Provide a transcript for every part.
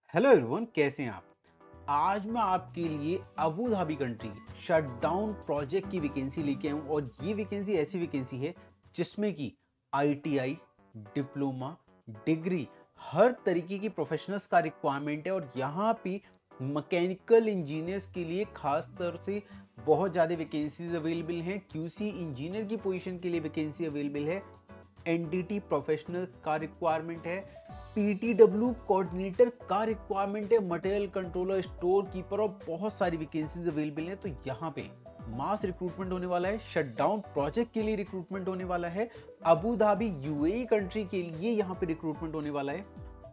Hello everyone, कैसे हैं आप। आज मैं आपके लिए Abu Dhabi country shutdown project की वैकेंसी लेके आया हूँ और ये वैकेंसी ऐसी वैकेंसी है जिसमें कि आईटीआई, डिप्लोमा, डिग्री, हर तरीके की प्रोफेशनल्स का रिक्वायरमेंट है। और यहाँ पे मैकेनिकल इंजीनियर्स के लिए खास तौर से बहुत ज़्यादा वैकेंसीज अवेलेबल हैं। क्यूसी इंजीनियर की पोजीशन के लिए वैकेंसी अवेलेबल है। एनडीटी प्रोफेशनल्स का रिक्वायरमेंट है। पीटीडब्ल्यू कोऑर्डिनेटर का रिक्वायरमेंट है। मटेरियल कंट्रोलर, स्टोर कीपर और बहुत सारी वैकेंसीज अवेलेबल हैं। तो यहाँ पे मास रिक्रूटमेंट होने वाला है। शटडाउन प्रोजेक्ट के लिए रिक्रूटमेंट होने वाला है। अबू धाबी यूएई कंट्री के लिए यहाँ पे रिक्रूटमेंट होने वाला है।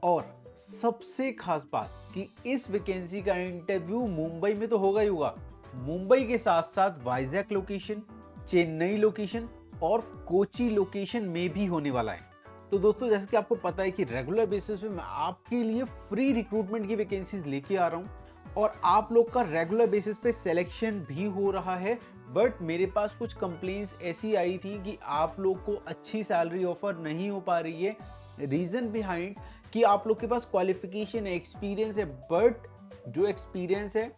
और सबसे खास बात कि इस वैकेंसी का इंटरव्यू मुंबई में तो होगा ही होगा। मुंबई के साथ साथ वाइजैक लोकेशन, चेन्नई लोकेशन और कोची लोकेशन में भी होने वाला है। तो दोस्तों, जैसे कि आपको पता है कि रेगुलर बेसिस पे मैं आपके लिए फ्री रिक्रूटमेंट की वैकेंसीज लेके आ रहा हूं और आप लोग का रेगुलर बेसिस पे सिलेक्शन भी हो रहा है। बट मेरे पास कुछ कंप्लेंट्स ऐसी आई थी कि आप लोग को अच्छी सैलरी ऑफर नहीं हो पा रही है। रीजन बिहाइंड कि आप लोग के पास क्वालिफिकेशन है, एक्सपीरियंस है, बट जो एक्सपीरियंस है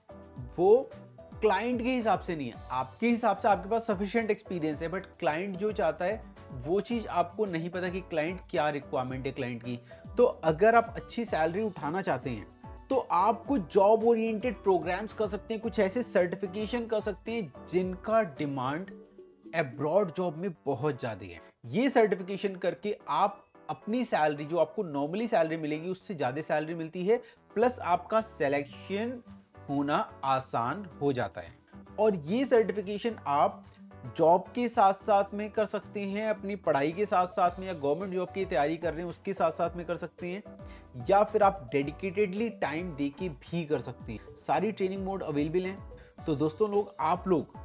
वो क्लाइंट के हिसाब से नहीं है। आपके हिसाब से आपके पास सफिशिएंट एक्सपीरियंस है, बट क्लाइंट जो चाहता है वो चीज आपको नहीं पता कि क्लाइंट क्या रिक्वायरमेंट है क्लाइंट की। तो अगर आप अच्छी सैलरी उठाना चाहते हैं तो आप कुछ जॉब ओरिएंटेड प्रोग्राम्स कर सकते हैं, कुछ ऐसे सर्टिफिकेशन कर सकते हैं जिनका डिमांड अब्रॉड जॉब में बहुत ज्यादा है। ये सर्टिफिकेशन करके आप अपनी सैलरी, जो आपको नॉर्मली सैलरी मिलेगी उससे ज्यादा सैलरी मिलती है, प्लस आपका सिलेक्शन होना आसान हो जाता है। और ये सर्टिफिकेशन आप जॉब के साथ साथ में कर सकते हैं, अपनी पढ़ाई के साथ साथ में, या गवर्नमेंट जॉब की तैयारी कर रहे हैं उसके साथ साथ में कर सकते हैं, या फिर आप डेडिकेटेडली टाइम देके भी कर सकते हैं। सारी ट्रेनिंग मोड अवेलेबल हैं। तो दोस्तों लोग, आप लोग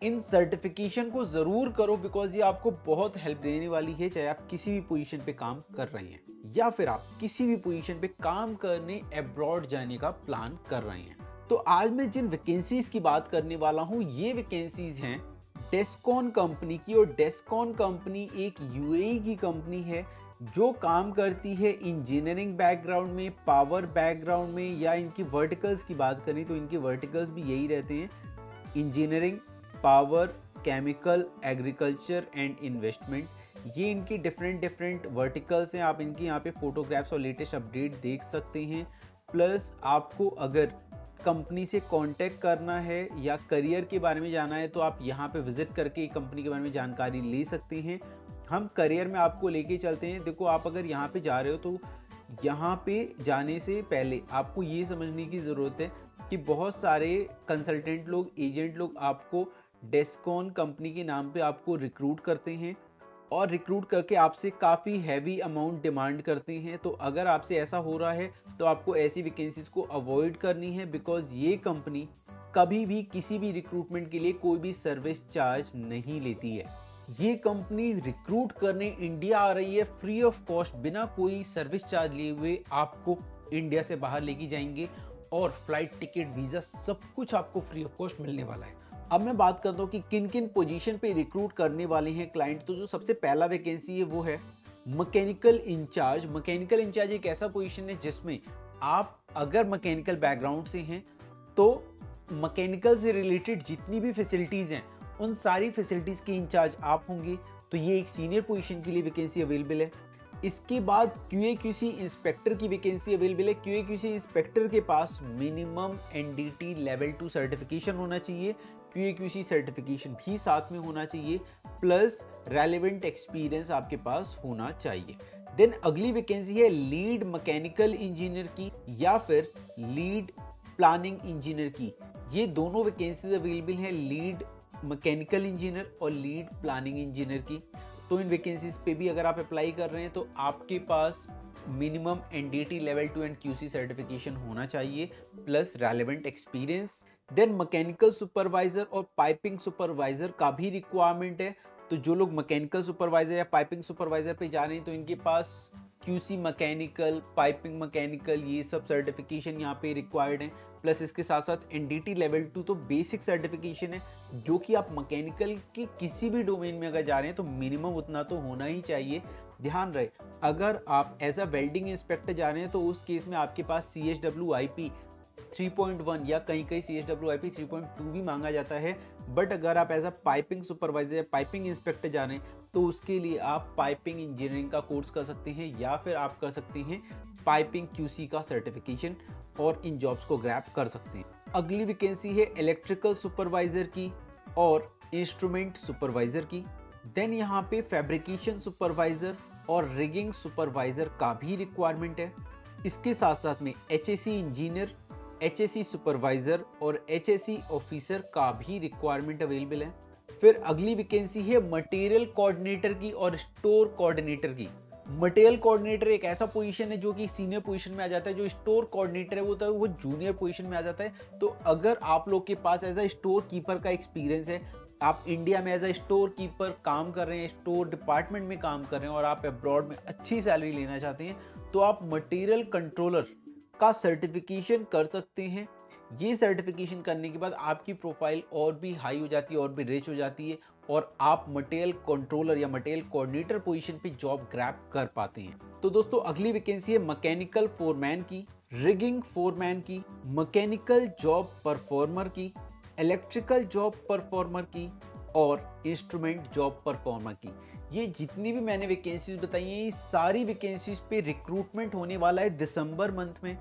इन सर्टिफिकेशन को जरूर करो, बिकॉज ये आपको बहुत हेल्प देने वाली है। चाहे आप किसी भी पोजीशन पे काम कर रहे हैं या फिर आप किसी भी पोजीशन पे काम करने अब्रॉड जाने का प्लान कर रहे हैं। तो आज मैं जिन वैकेंसीज की बात करने वाला हूं, ये वैकेंसीज हैं डेस्कॉन कंपनी की। और डेस्कॉन कंपनी एक यूएई की कंपनी है जो काम करती है इंजीनियरिंग बैकग्राउंड में, पावर बैकग्राउंड में, या इनकी वर्टिकल्स की बात करें तो इनके वर्टिकल्स भी यही रहते हैं: engineering, power, chemical, agriculture and investment. ये इनकी डिफरेंट वर्टिकल्स हैं। आप इनकी यहाँ पे फोटोग्राफ्स और लेटेस्ट अपडेट देख सकते हैं। प्लस आपको अगर कंपनी से कांटेक्ट करना है या करियर के बारे में जाना है तो आप यहाँ पे विजिट करके कंपनी के बारे में जानकारी ले सकते हैं। हम करियर में आपको लेके चलते हैं। देखो, आप अगर यहाँ पे जा रहे हो तो यहाँ पे जाने से पहले आपको ये समझने की ज़रूरत है कि बहुत सारे कंसल्टेंट लोग, एजेंट लोग आपको डेस्कॉन कंपनी के नाम पे आपको रिक्रूट करते हैं और रिक्रूट करके आपसे काफ़ी हैवी अमाउंट डिमांड करते हैं। तो अगर आपसे ऐसा हो रहा है तो आपको ऐसी वैकेंसीज को अवॉइड करनी है, बिकॉज ये कंपनी कभी भी किसी भी रिक्रूटमेंट के लिए कोई भी सर्विस चार्ज नहीं लेती है। ये कंपनी रिक्रूट करने इंडिया आ रही है फ्री ऑफ कॉस्ट, बिना कोई सर्विस चार्ज लिए हुए आपको इंडिया से बाहर लेके जाएंगे और फ्लाइट टिकट, वीज़ा, सब कुछ आपको फ्री ऑफ कॉस्ट मिलने वाला है। अब मैं बात करता हूँ कि किन किन पोजीशन पे रिक्रूट करने वाले हैं क्लाइंट। तो जो सबसे पहला वैकेंसी है वो है मैकेनिकल इंचार्ज। मैकेनिकल इंचार्ज एक ऐसा पोजीशन है जिसमें आप अगर मैकेनिकल बैकग्राउंड से हैं तो मैकेनिकल से रिलेटेड जितनी भी फैसिलिटीज़ हैं उन सारी फैसिलिटीज़ के इंचार्ज आप होंगे। तो ये एक सीनियर पोजीशन के लिए वैकेंसी अवेलेबल है। इसके बाद QA/QC इंस्पेक्टर की वैकेंसी अवेलेबल है। QA/QC इंस्पेक्टर के पास मिनिमम NDT लेवल 2 सर्टिफिकेशन होना चाहिए। QA/QC सर्टिफिकेशन भी साथ में होना चाहिए, प्लस रेलेवेंट एक्सपीरियंस आपके पास होना चाहिए। देन अगली वैकेंसी है लीड मैकेनिकल इंजीनियर की या फिर लीड प्लानिंग इंजीनियर की। ये दोनों वैकेंसीज अवेलेबल हैं, लीड मैकेनिकल इंजीनियर और लीड प्लानिंग इंजीनियर की। तो इन वैकेंसीज पे भी अगर आप अप्लाई कर रहे हैं तो आपके पास minimum NDT level 2 and QC certification होना चाहिए, plus relevant experience. Then mechanical supervisor और पाइपिंग सुपरवाइजर का भी रिक्वायरमेंट है। तो जो लोग मैकेनिकल सुपरवाइजर या पाइपिंग सुपरवाइजर पे जा रहे हैं तो इनके पास QC मैकेनिकल, पाइपिंग मैकेनिकल, ये सब सर्टिफिकेशन यहाँ पे रिक्वायर्ड है। प्लस इसके साथ साथ NDT लेवल 2 तो बेसिक सर्टिफिकेशन है, जो कि आप मैकेनिकल के किसी भी डोमेन में अगर जा रहे हैं तो मिनिमम उतना तो होना ही चाहिए। ध्यान रहे, अगर आप एज अ वेल्डिंग इंस्पेक्टर जा रहे हैं तो उस केस में आपके पास CHWIP 3.1 या कहीं कहीं CHWIP 3.2 भी मांगा जाता है। बट अगर आप एज अ पाइपिंग सुपरवाइजर या पाइपिंग इंस्पेक्टर जा रहे हैं तो उसके लिए आप पाइपिंग इंजीनियरिंग का कोर्स कर सकते हैं या फिर आप कर सकते हैं पाइपिंग QC का सर्टिफिकेशन और इन जॉब्स को ग्रैब कर सकते हैं। अगली वैकेंसी है इलेक्ट्रिकल सुपरवाइजर की और इंस्ट्रूमेंट सुपरवाइजर की। देन यहाँ पे फैब्रिकेशन सुपरवाइजर और रिगिंग सुपरवाइजर का भी रिक्वायरमेंट है। इसके साथ साथ में HSE इंजीनियर, HSE सुपरवाइजर और HSE ऑफिसर का भी रिक्वायरमेंट अवेलेबल है। फिर अगली वैकेंसी है मटेरियल कोऑर्डिनेटर की और स्टोर कोऑर्डिनेटर की। मटेरियल कोऑर्डिनेटर एक ऐसा पोजीशन है जो कि सीनियर पोजीशन में आ जाता है। जो स्टोर कोऑर्डिनेटर है वो जूनियर पोजीशन में आ जाता है। तो अगर आप लोग के पास एज अ स्टोर कीपर का एक्सपीरियंस है, आप इंडिया में एज अ स्टोर कीपर काम कर रहे हैं, स्टोर डिपार्टमेंट में काम कर रहे हैं और आप अब्रॉड में अच्छी सैलरी लेना चाहते हैं, तो आप मटेरियल कंट्रोलर का सर्टिफिकेशन कर सकते हैं। ये सर्टिफिकेशन करने के बाद आपकी प्रोफाइल और भी हाई हो जाती है और भी रिच हो जाती है और आप मटेरियल कंट्रोलर या मटेरियल कोऑर्डिनेटर पोजीशन पे जॉब ग्रैब कर पाते हैं। तो दोस्तों अगली वैकेंसी है मैकेनिकल फोरमैन की, रिगिंग फोरमैन की, मैकेनिकल जॉब परफॉर्मर की, इलेक्ट्रिकल जॉब परफॉर्मर की और इंस्ट्रूमेंट जॉब परफॉर्मर की। ये जितनी भी मैंने वैकेंसीज बताई हैं, ये सारी वैकेंसीज पे रिक्रूटमेंट होने वाला है दिसंबर मंथ में।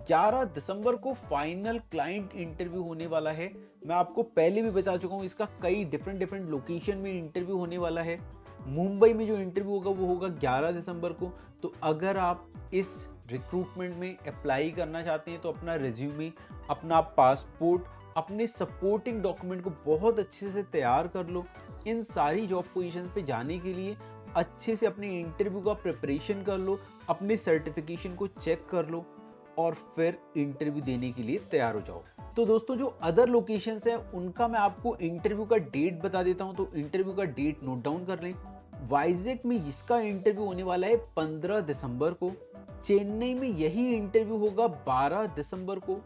11 दिसंबर को फाइनल क्लाइंट इंटरव्यू होने वाला है। मैं आपको पहले भी बता चुका हूँ, इसका कई डिफरेंट लोकेशन में इंटरव्यू होने वाला है। मुंबई में जो इंटरव्यू होगा वो होगा 11 दिसंबर को। तो अगर आप इस रिक्रूटमेंट में अप्लाई करना चाहते हैं तो अपना रिज्यूमे, अपना पासपोर्ट, अपने सपोर्टिंग डॉक्यूमेंट को बहुत अच्छे से तैयार कर लो। इन सारी जॉब पोजीशन पे जाने के लिए अच्छे से अपने इंटरव्यू का प्रिपरेशन कर लो, अपने सर्टिफिकेशन को चेक कर लो और फिर इंटरव्यू देने के लिए तैयार हो जाओ। तो दोस्तों जो अदर लोकेशंस हैं उनका मैं आपको इंटरव्यू का डेट बता देता हूं, तो इंटरव्यू का डेट नोट डाउन कर लें। वाइजैक में इसका इंटरव्यू होने वाला है 15 दिसंबर को, चेन्नई में यही इंटरव्यू होगा 12 दिसंबर को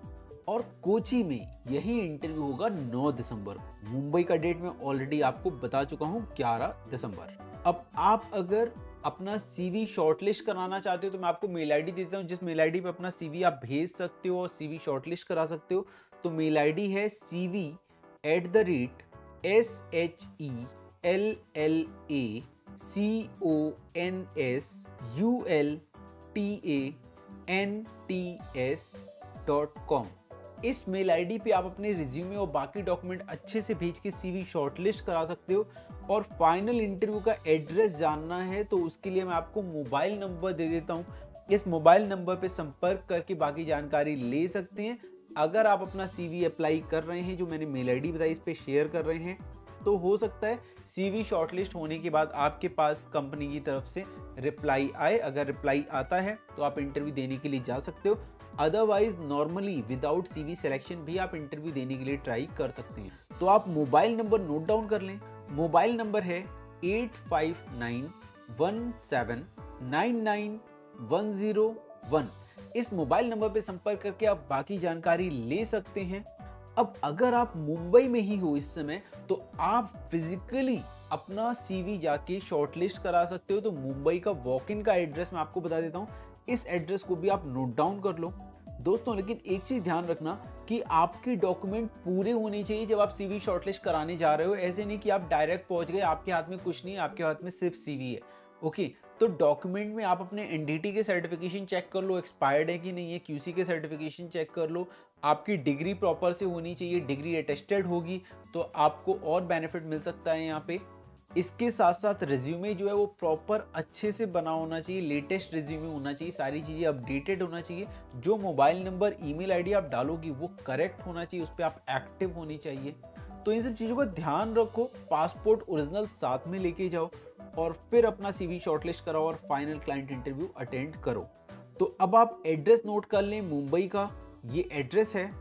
और कोची में यही इंटरव्यू होगा 9 दिसंबर। मुंबई का डेट मैं ऑलरेडी आपको बता चुका हूं 11 दिसंबर। अब आप अगर अपना CV शॉर्टलिस्ट कराना चाहते हो तो मैं आपको मेल आईडी देता हूं, जिस मेल आईडी पे अपना CV आप भेज सकते हो और CV शॉर्टलिस्ट करा सकते हो। तो मेल आईडी है cvSHELLACONSULTANTS.com। इस मेल आईडी पे आप अपने रिज्यूमे और बाकी डॉक्यूमेंट अच्छे से भेज के CV शॉर्टलिस्ट करा सकते हो। और फाइनल इंटरव्यू का एड्रेस जानना है तो उसके लिए मैं आपको मोबाइल नंबर दे देता हूँ। इस मोबाइल नंबर पे संपर्क करके बाकी जानकारी ले सकते हैं। अगर आप अपना CV अप्लाई कर रहे हैं, जो मैंने मेल आईडी बताई इस पे शेयर कर रहे हैं, तो हो सकता है CV शॉर्टलिस्ट होने के बाद आपके पास कंपनी की तरफ से रिप्लाई आए। अगर रिप्लाई आता है तो आप इंटरव्यू देने के लिए जा सकते हो। Otherwise normally without CV selection भी आप इंटरव्यू देने के लिए ट्राई कर सकते हैं। तो आप मोबाइल नंबर नोट डाउन कर लें। मोबाइल नंबर है 8591799101। इस मोबाइल नंबर पे संपर्क करके आप बाकी जानकारी ले सकते हैं। अब अगर आप मुंबई में ही हो इस समय तो आप फिजिकली अपना CV जाके शॉर्टलिस्ट करा सकते हो। तो मुंबई का वॉक इन का एड्रेस मैं आपको बता देता हूँ, इस एड्रेस को भी आप नोट डाउन कर लो दोस्तों। लेकिन एक चीज ध्यान रखना कि आपके डॉक्यूमेंट पूरे होने चाहिए जब आप CV शॉर्टलिस्ट कराने जा रहे हो। ऐसे नहीं कि आप डायरेक्ट पहुंच गए, आपके हाथ में कुछ नहीं है, आपके हाथ में सिर्फ CV है। ओके, तो डॉक्यूमेंट में आप अपने NDT के सर्टिफिकेशन चेक कर लो, एक्सपायर्ड है कि नहीं है। QC के सर्टिफिकेशन चेक कर लो। आपकी डिग्री प्रॉपर से होनी चाहिए, डिग्री अटेस्टेड होगी तो आपको और बेनिफिट मिल सकता है यहाँ पे। इसके साथ साथ रिज्यूमे जो है वो प्रॉपर अच्छे से बना होना चाहिए, लेटेस्ट रिज्यूमे होना चाहिए, सारी चीज़ें अपडेटेड होना चाहिए। जो मोबाइल नंबर, ईमेल आईडी आप डालोगी वो करेक्ट होना चाहिए, उस पर आप एक्टिव होनी चाहिए। तो इन सब चीज़ों का ध्यान रखो। पासपोर्ट ओरिजिनल साथ में लेके जाओ और फिर अपना CV शॉर्टलिस्ट कराओ और फाइनल क्लाइंट इंटरव्यू अटेंड करो। तो अब आप एड्रेस नोट कर लें मुंबई का। ये एड्रेस है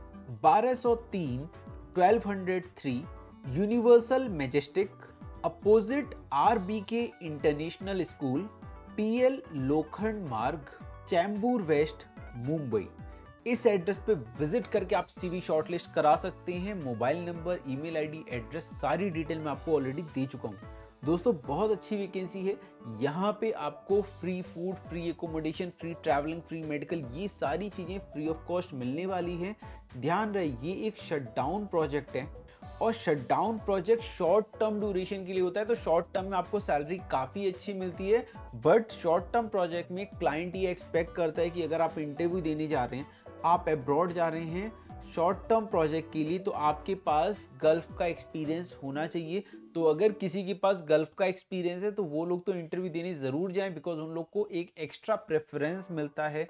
1203 1203 universal majestic, opposite RBK international school, PL लोखंड मार्ग, चैम्बूर वेस्ट, मुंबई। इस एड्रेस पे विजिट करके आप CV शॉर्टलिस्ट करा सकते हैं। Mobile number, email ID, address, सारी डिटेल मैं आपको ऑलरेडी दे चुका हूँ। दोस्तों बहुत अच्छी वैकेंसी है। यहाँ पे आपको free food, free accommodation, free travelling, free medical, ये सारी चीज़ें फ्री ऑफ कॉस्ट मिलने वाली है। ध्यान रहे ये एक शटडाउन प्रोजेक्ट है और shutdown project short term duration के लिए होता है, तो शॉर्ट टर्म में आपको सैलरी काफ़ी अच्छी मिलती है। बट शॉर्ट टर्म प्रोजेक्ट में क्लाइंट ये एक्सपेक्ट करता है कि अगर आप इंटरव्यू देने जा रहे हैं, आप अब्रॉड जा रहे हैं शॉर्ट टर्म प्रोजेक्ट के लिए, तो आपके पास गल्फ का एक्सपीरियंस होना चाहिए। तो अगर किसी के पास गल्फ का एक्सपीरियंस है तो वो लोग तो इंटरव्यू देने ज़रूर जाएं, बिकॉज उन लोग को एक एक्स्ट्रा प्रेफरेंस मिलता है।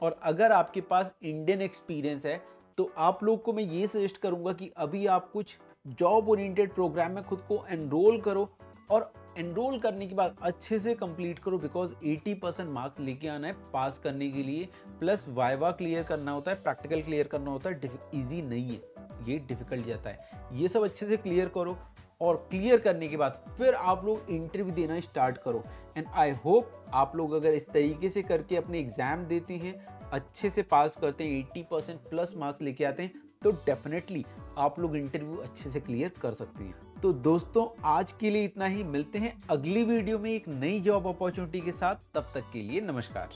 और अगर आपके पास इंडियन एक्सपीरियंस है तो आप लोग को मैं ये सजेस्ट करूंगा कि अभी आप कुछ जॉब ओरिएंटेड प्रोग्राम में खुद को एनरोल करो और एनरोल करने के बाद अच्छे से कंप्लीट करो, बिकॉज 80% मार्क्स लेके आना है पास करने के लिए, प्लस वाइवा क्लियर करना होता है, प्रैक्टिकल क्लियर करना होता है। ईजी नहीं है, ये डिफिकल्ट जाता है। ये सब अच्छे से क्लियर करो और क्लियर करने के बाद फिर आप लोग इंटरव्यू देना स्टार्ट करो। एंड आई होप आप लोग अगर इस तरीके से करके अपने एग्जाम देते हैं, अच्छे से पास करते हैं, 80% प्लस मार्क्स लेके आते हैं, तो डेफिनेटली आप लोग इंटरव्यू अच्छे से क्लियर कर सकते हैं। तो दोस्तों आज के लिए इतना ही, मिलते हैं अगली वीडियो में एक नई जॉब अपॉर्चुनिटी के साथ। तब तक के लिए नमस्कार।